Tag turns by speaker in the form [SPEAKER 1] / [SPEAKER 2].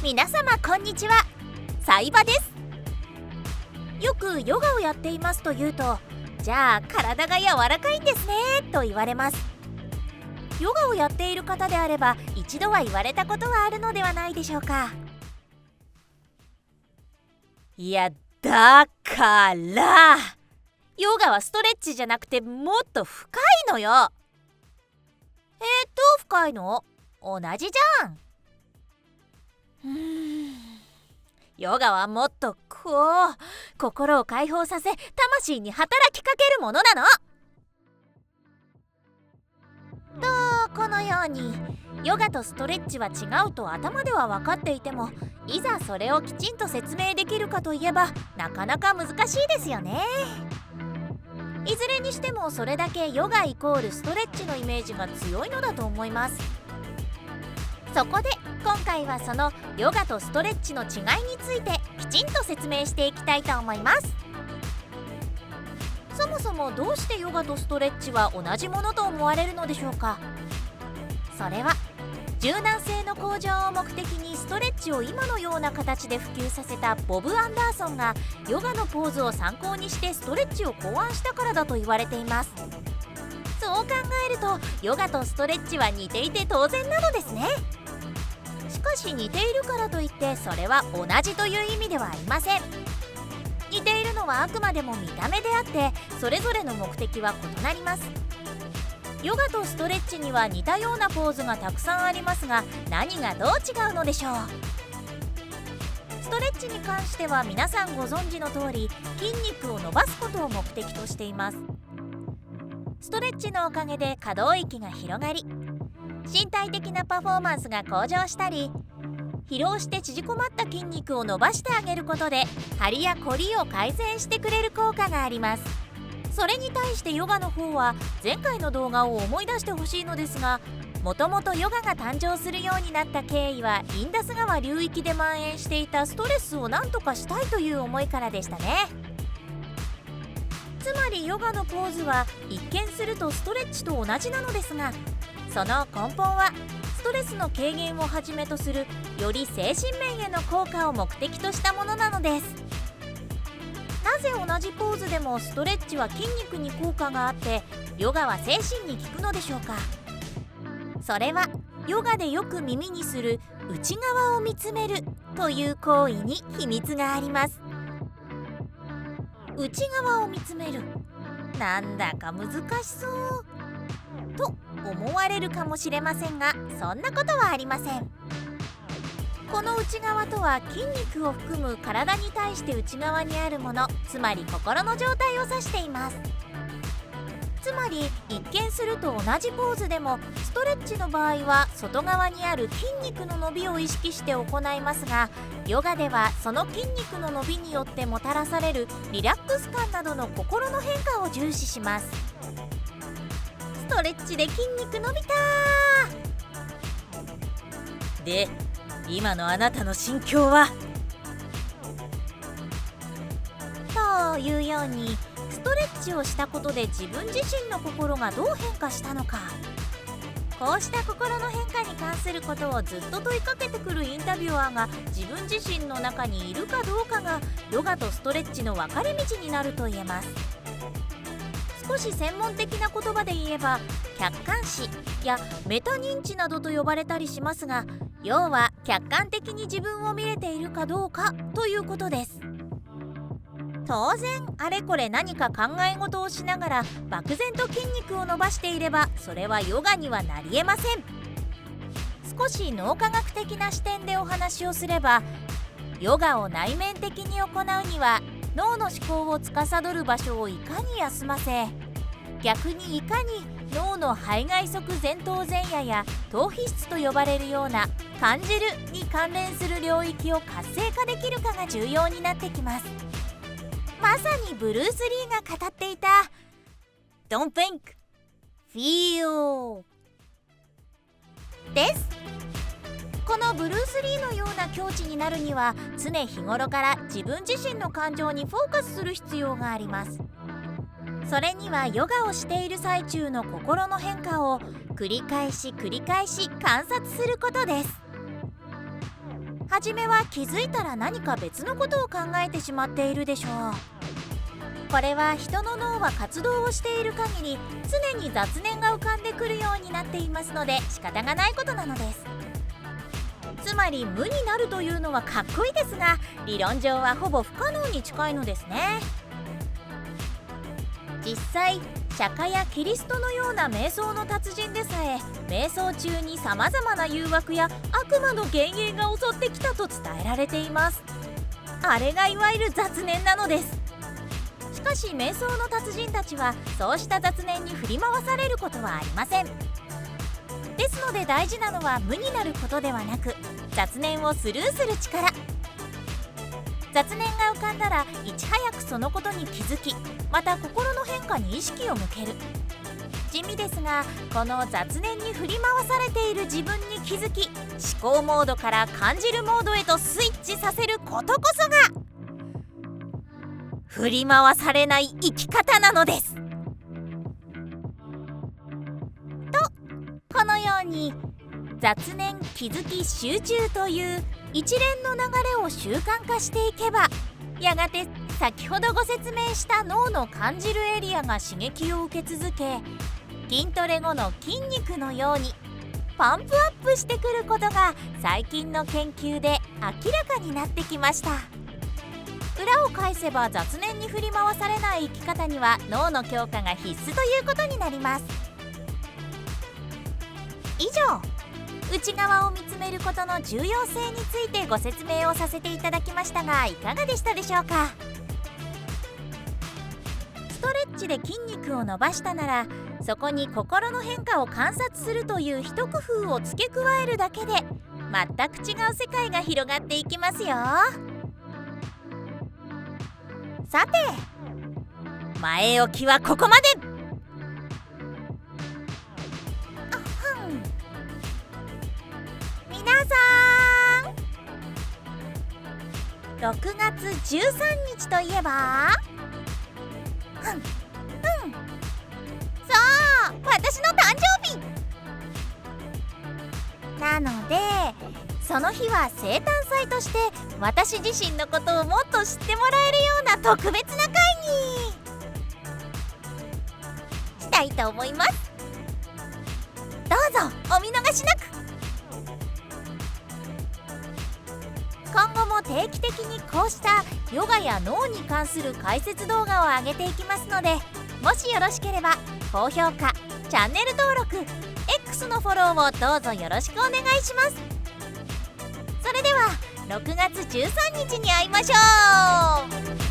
[SPEAKER 1] 皆様こんにちは、サイバです。よくヨガをやっていますと言うと、じゃあ体が柔らかいんですねと言われます。ヨガをやっている方であれば一度は言われたことはあるのではないでしょうか。いや、だからヨガはストレッチじゃなくてもっと深いのよ。どう深いの？同じじゃん。ヨガはもっと心を解放させ、魂に働きかけるものなの。このようにヨガとストレッチは違うと頭では分かっていても、いざそれをきちんと説明できるかといえばなかなか難しいですよね。いずれにしてもそれだけヨガイコールストレッチのイメージが強いのだと思います。そこで今回はそのヨガとストレッチの違いについてきちんと説明していきたいと思います。そもそもどうしてヨガとストレッチは同じものと思われるのでしょうか。それは柔軟性の向上を目的にストレッチを今のような形で普及させたボブ・アンダーソンがヨガのポーズを参考にしてストレッチを考案したからだと言われています。そう考えるとヨガとストレッチは似ていて当然なのですね。しかし似ているからといってそれは同じという意味ではありません。似ているのはあくまでも見た目であって、それぞれの目的は異なります。ヨガとストレッチには似たようなポーズがたくさんありますが、何がどう違うのでしょう。ストレッチに関しては皆さんご存知の通り、筋肉を伸ばすことを目的としています。ストレッチのおかげで可動域が広がり、身体的なパフォーマンスが向上したり、疲労して縮こまった筋肉を伸ばしてあげることで張りやこりを改善してくれる効果があります。それに対してヨガの方は前回の動画を思い出してほしいのですが、もともとヨガが誕生するようになった経緯はインダス川流域で蔓延していたストレスを何とかしたいという思いからでしたね。つまりヨガのポーズは一見するとストレッチと同じなのですが、その根本はストレスの軽減をはじめとするより精神面への効果を目的としたものなのです。なぜ同じポーズでもストレッチは筋肉に効果があってヨガは精神に効くのでしょうか。それはヨガでよく耳にする内側を見つめるという行為に秘密があります。内側を見つめる、なんだか難しそうと思われるかもしれませんが、そんなことはありません。この内側とは筋肉を含む体に対して内側にあるもの、つまり心の状態を指しています。つまり一見すると同じポーズでもストレッチの場合は外側にある筋肉の伸びを意識して行いますが、ヨガではその筋肉の伸びによってもたらされるリラックス感などの心の変化を重視します。ストレッチで筋肉伸びたー。で、今のあなたの心境は？というようにストレッチをしたことで自分自身の心がどう変化したのか、こうした心の変化に関することをずっと問いかけてくるインタビュアーが自分自身の中にいるかどうかがヨガとストレッチの分かれ道になると言えます。少し専門的な言葉で言えば客観視やメタ認知などと呼ばれたりしますが、要は客観的に自分を見れているかどうかということです。当然あれこれ何か考え事をしながら漠然と筋肉を伸ばしていればそれはヨガにはなりえません。少し脳科学的な視点でお話をすれば、ヨガを内面的に行うには脳の思考を司る場所をいかに休ませ、逆にいかに脳の背外側前頭前野や頭皮質と呼ばれるような感じるに関連する領域を活性化できるかが重要になってきます。まさにブルース・リーが語っていた Don't think, feel です。このブルース・リーのような境地になるには常日頃から自分自身の感情にフォーカスする必要があります。それにはヨガをしている最中の心の変化を繰り返し観察することです。初めは気づいたら何か別のことを考えてしまっているでしょう。これは人の脳は活動をしている限り常に雑念が浮かんでくるようになっていますので仕方がないことなのです。つまり無になるというのはかっこいいですが、理論上はほぼ不可能に近いのですね。実際釈迦やキリストのような瞑想の達人でさえ瞑想中にさまざまな誘惑や悪魔の幻影が襲ってきたと伝えられています。あれがいわゆる雑念なのです。しかし瞑想の達人たちはそうした雑念に振り回されることはありません。ですので大事なのは無になることではなく雑念をスルーする力。雑念が浮かんだらいち早くそのことに気づき、また心の変化に意識を向ける。地味ですがこの雑念に振り回されている自分に気づき、思考モードから感じるモードへとスイッチさせることこそが振り回されない生き方なのです。とこのように雑念気づき集中という一連の流れを習慣化していけば、やがて先ほどご説明した脳の感じるエリアが刺激を受け続け、筋トレ後の筋肉のようにパンプアップしてくることが最近の研究で明らかになってきました。裏を返せば雑念に振り回されない生き方には脳の強化が必須ということになります。以上、内側を見つめることの重要性についてご説明をさせていただきましたが、いかがでしたでしょうか。ストレッチで筋肉を伸ばしたなら、そこに心の変化を観察するという一工夫を付け加えるだけで全く違う世界が広がっていきますよ。さて、前置きはここまで。皆さん、6月13日といえばそう、私の誕生日なので、その日は生誕祭として私自身のことをもっと知ってもらえるような特別な回にしたいと思います。どうぞお見逃しなく。今後も定期的にこうしたヨガや脳に関する解説動画を上げていきますので、もしよろしければ高評価、チャンネル登録、X のフォローをどうぞよろしくお願いします。それでは6月13日に会いましょう。